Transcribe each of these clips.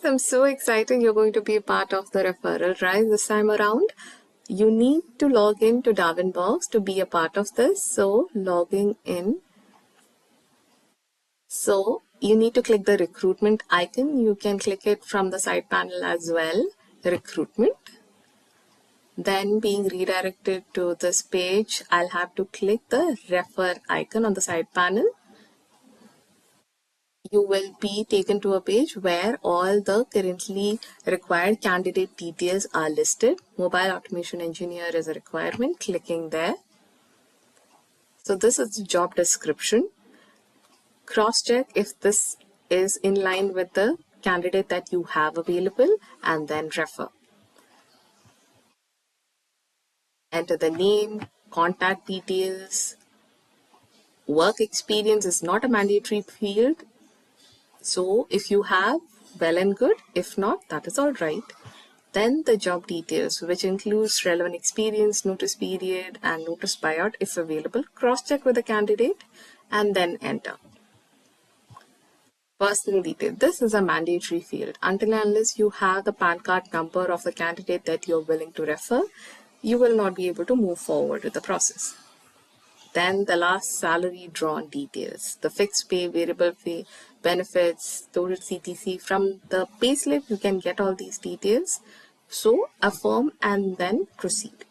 I'm so excited you're going to be a part of the referral drive this time around. You need to log in to Darwinbox to be a part of this. So logging in. So you need to click the recruitment icon. You can click it from the side panel as well. Recruitment. Then being redirected to this page, I'll have to click the refer icon on the side panel. You will be taken to a page where all the currently required candidate details are listed. Mobile automation engineer is a requirement, clicking there. So this is the job description. Cross-check if this is in line with the candidate that you have available and then refer. Enter the name, contact details. Work experience is not a mandatory field. So if you have, well and good. If not, that is all right. Then the job details, which includes relevant experience, notice period, and notice buyout if available. Cross-check with the candidate and then enter. Personal detail. This is a mandatory field. Until and unless you have the PAN card number of the candidate that you're willing to refer, you will not be able to move forward with the process. Then the last, salary drawn details, the fixed pay, variable pay, benefits, total CTC. From the payslip, you can get all these details. So affirm and then proceed.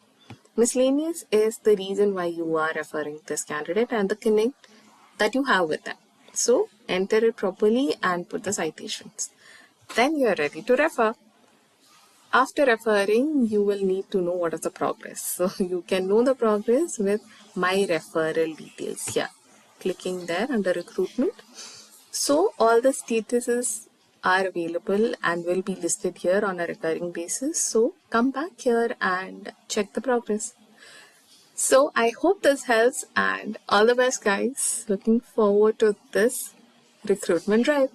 Miscellaneous is the reason why you are referring this candidate and the connect that you have with them. So enter it properly and put the citations. Then you are ready to refer. After referring, you will need to know what is the progress. So you can know the progress with my referral details here. Clicking there under recruitment. So all the statuses are available and will be listed here on a recurring basis. So come back here and check the progress. So I hope this helps and all the best guys. Looking forward to this recruitment drive.